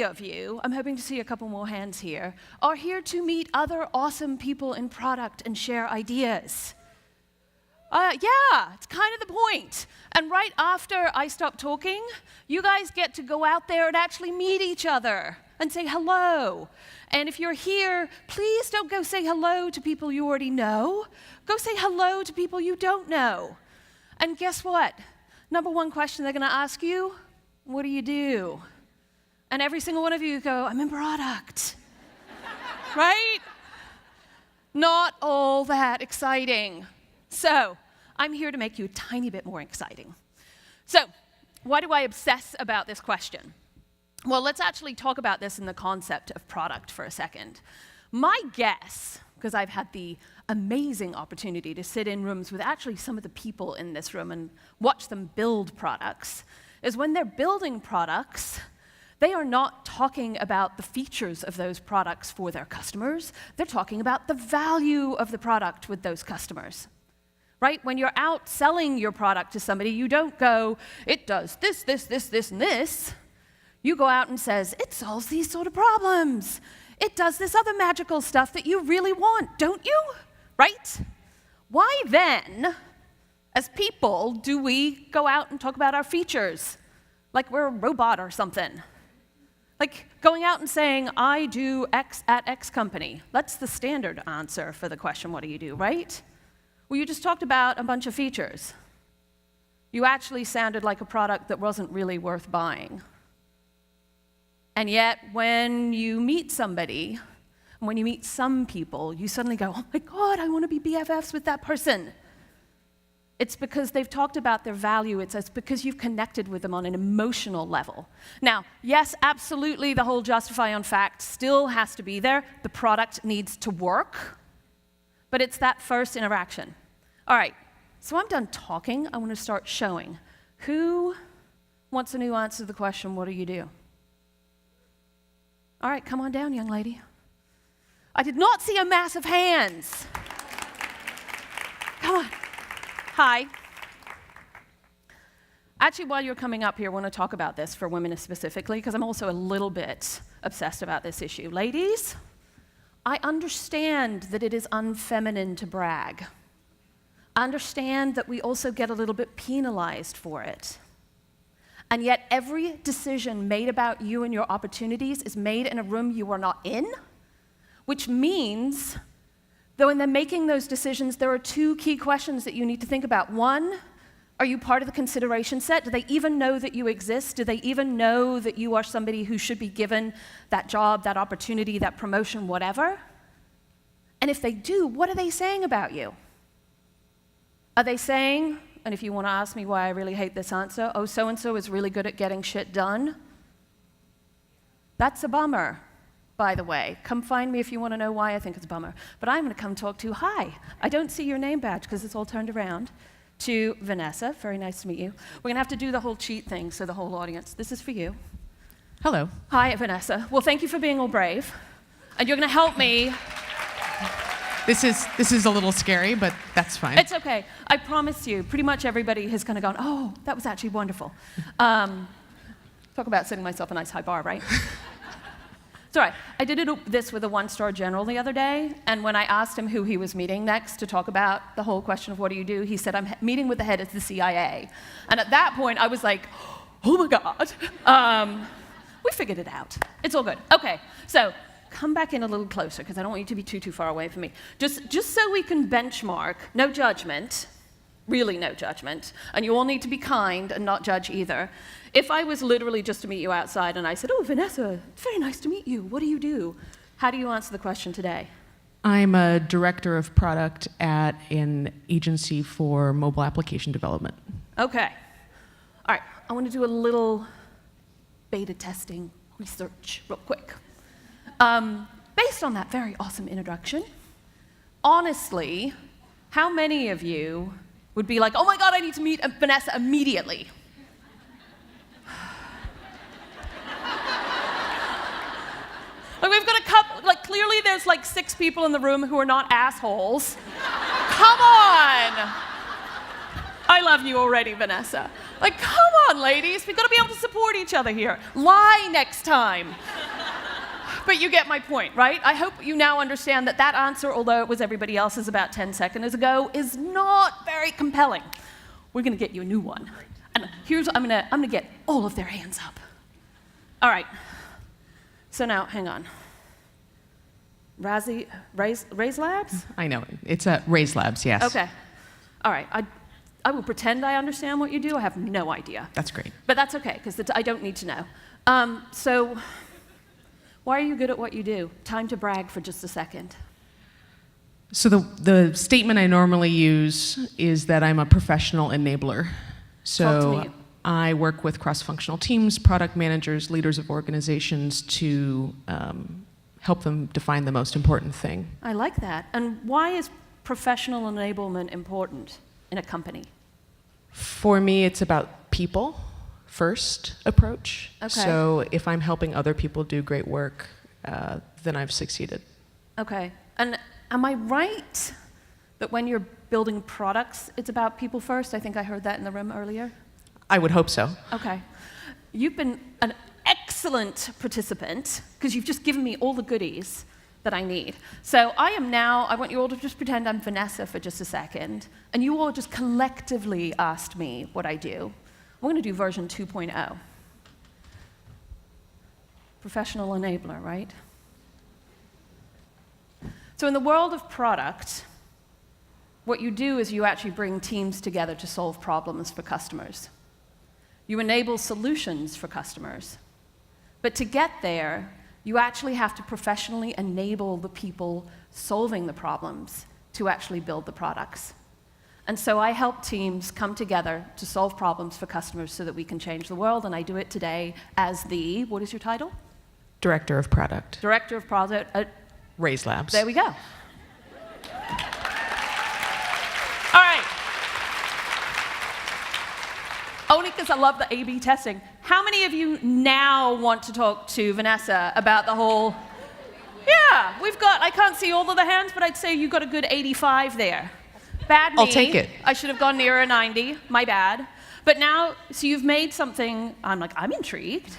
many of you, I'm hoping to see a couple more hands here, are here to meet other awesome people in product and share ideas. Yeah, it's kind of the point. And right after I stop talking, you guys get to go out there and actually meet each other and say hello. And if you're here, please don't go say hello to people you already know. Go say hello to people you don't know. And guess what? Number one question they're going to ask you, what do you do? And every single one of you go, I'm in product. Right? Not all that exciting. So, I'm here to make you a tiny bit more exciting. So, why do I obsess about this question? Well, let's actually talk about this in the concept of product for a second. My guess, because I've had the amazing opportunity to sit in rooms with actually some of the people in this room and watch them build products, is when they're building products, they are not talking about the features of those products for their customers. They're talking about the value of the product with those customers. Right? When you're out selling your product to somebody, you don't go, it does this, this, this, this, and this. You go out and says, it solves these sort of problems. It does this other magical stuff that you really want, don't you? Right? Why then, as people, do we go out and talk about our features? Like we're a robot or something. Like going out and saying, I do X at X company. That's the standard answer for the question, what do you do, right? Well, you just talked about a bunch of features. You actually sounded like a product that wasn't really worth buying. And yet, when you meet somebody, when you meet some people, you suddenly go, oh my God, I want to be BFFs with that person. It's because they've talked about their value. It's because you've connected with them on an emotional level. Now, yes, absolutely, the whole justify on fact still has to be there. The product needs to work. But it's that first interaction. All right, so I'm done talking. I want to start showing. Who wants a new answer to the question, what do you do? All right, come on down, young lady. I did not see a mass of hands. Come on. Hi. Actually, while you're coming up here, I want to talk about this for women specifically, because I'm also a little bit obsessed about this issue. Ladies, I understand that it is unfeminine to brag. I understand that we also get a little bit penalized for it. And yet every decision made about you and your opportunities is made in a room you are not in, which means that when they're making those decisions, there are two key questions that you need to think about. One, are you part of the consideration set? Do they even know that you exist? Do they even know that you are somebody who should be given that job, that opportunity, that promotion, whatever? And if they do, what are they saying about you? Are they saying, and if you want to ask me why I really hate this answer, oh, so-and-so is really good at getting shit done? That's a bummer, by the way. Come find me if you want to know why I think it's a bummer. But I'm going to come talk to, hi, I don't see your name badge because it's all turned around, to Vanessa. Very nice to meet you. We're going to have to do the whole cheat thing, so the whole audience, this is for you. Hello. Hi, Vanessa. Well, thank you for being all brave. And you're going to help me. This is a little scary, but that's fine. It's okay. I promise you, pretty much everybody has kind of gone, oh, that was actually wonderful. Talk about setting myself a nice high bar, right? It's all right. I did this with a one-star general the other day, and when I asked him who he was meeting next to talk about the whole question of what do you do, he said, I'm meeting with the head of the CIA. And at that point, I was like, oh my God. We figured it out. It's all good. Okay, so come back in a little closer, because I don't want you to be too far away from me. Just so we can benchmark, no judgment, really no judgment, and you all need to be kind and not judge either. If I was literally just to meet you outside and I said, oh, Vanessa, it's very nice to meet you. What do you do? How do you answer the question today? I'm a director of product at an agency for mobile application development. Okay. All right, I want to do a little beta testing research real quick. Based on that very awesome introduction, honestly, how many of you would be like, oh my God, I need to meet Vanessa immediately? Like, we've got a couple, like, clearly there's like 6 people in the room who are not assholes. Come on! I love you already, Vanessa. Like, come on, ladies. We've got to be able to support each other here. Lie next time. But you get my point, right? I hope you now understand that that answer, although it was everybody else's about 10 seconds ago, is not very compelling. We're going to get you a new one. And here's what I'm going to get all of their hands up. All right. So now, hang on. Raise Labs? I know. It's Raise Labs, yes. Okay. All right. I will pretend I understand what you do. I have no idea. That's great. But that's okay, because I don't need to know. So why are you good at what you do? Time to brag for just a second. So the statement I normally use is that I'm a professional enabler. Talk to me. I work with cross-functional teams, product managers, leaders of organizations to help them define the most important thing. I like that. And why is professional enablement important in a company? For me, it's about people first approach. Okay. So if I'm helping other people do great work, then I've succeeded. Okay. And am I right that when you're building products, it's about people first? I think I heard that in the room earlier. I would hope so. Okay. You've been an excellent participant because you've just given me all the goodies that I need. So I want you all to just pretend I'm Vanessa for just a second, and you all just collectively asked me what I do. I'm going to do version 2.0. Professional enabler, right? So in the world of product, what you do is you actually bring teams together to solve problems for customers. You enable solutions for customers. But to get there, you actually have to professionally enable the people solving the problems to actually build the products. And so I help teams come together to solve problems for customers so that we can change the world, and I do it today as the, what is your title? Director of Product. Director of Product at Raise Labs. There we go. All right. Only because I love the A/B testing. How many of you now want to talk to Vanessa about the whole, yeah, I can't see all of the hands, but I'd say you got a good 85 there. Bad me. I'll take it. I should have gone nearer 90, my bad. But now, so you've made something, I'm intrigued.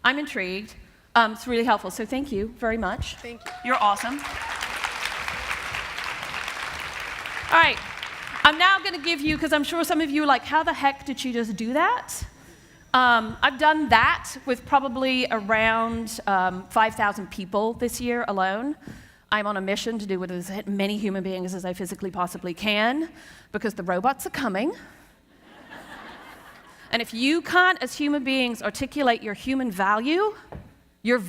I'm intrigued. It's really helpful, so thank you very much. Thank you. You're awesome. All right. I'm now going to give you, because I'm sure some of you are like, how the heck did she just do that? I've done that with probably around 5,000 people this year alone. I'm on a mission to do with as many human beings as I physically possibly can, because the robots are coming. And if you can't, as human beings, articulate your human value, you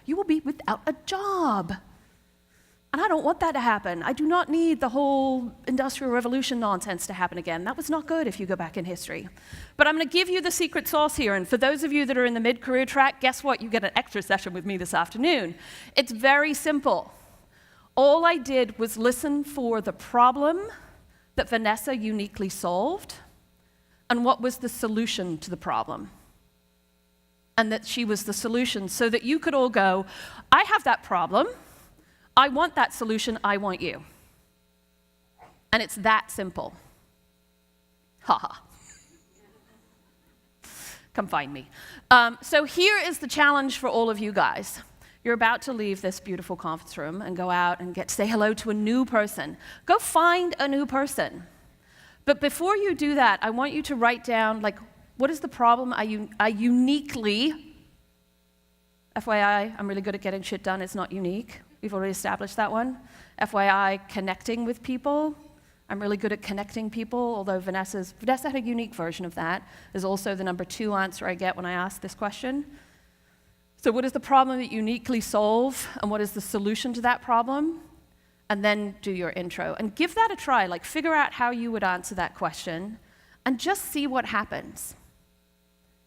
will be without a job. And I don't want that to happen. I do not need the whole Industrial Revolution nonsense to happen again. That was not good if you go back in history. But I'm going to give you the secret sauce here. And for those of you that are in the mid-career track, guess what? You get an extra session with me this afternoon. It's very simple. All I did was listen for the problem that Vanessa uniquely solved and what was the solution to the problem. And that she was the solution so that you could all go, I have that problem. I want that solution, I want you. And it's that simple. Ha ha. Come find me. So here is the challenge for all of you guys. You're about to leave this beautiful conference room and go out and say hello to a new person. Go find a new person. But before you do that, I want you to write down, like, what is the problem I uniquely, FYI, I'm really good at getting shit done, it's not unique. We've already established that one. FYI, connecting with people. I'm really good at connecting people, although Vanessa had a unique version of that. Is also the number 2 answer I get when I ask this question. So what is the problem that you uniquely solve, and what is the solution to that problem? And then do your intro. And give that a try, like figure out how you would answer that question, and just see what happens.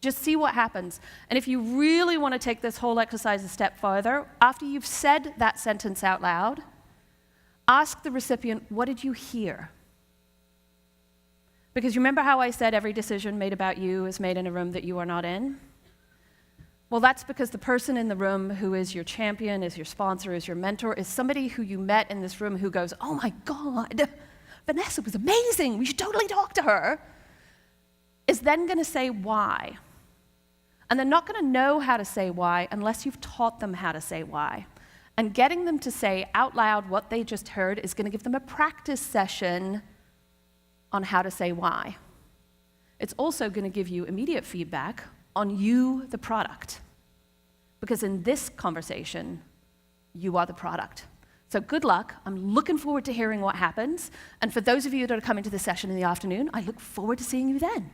Just see what happens. And if you really want to take this whole exercise a step further, after you've said that sentence out loud, ask the recipient, what did you hear? Because you remember how I said every decision made about you is made in a room that you are not in? Well, that's because the person in the room who is your champion, is your sponsor, is your mentor, is somebody who you met in this room who goes, oh my God, Vanessa was amazing, we should totally talk to her, is then going to say why. And they're not going to know how to say why unless you've taught them how to say why. And getting them to say out loud what they just heard is going to give them a practice session on how to say why. It's also going to give you immediate feedback on you, the product. Because in this conversation, you are the product. So good luck. I'm looking forward to hearing what happens. And for those of you that are coming to the session in the afternoon, I look forward to seeing you then.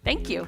Thank you.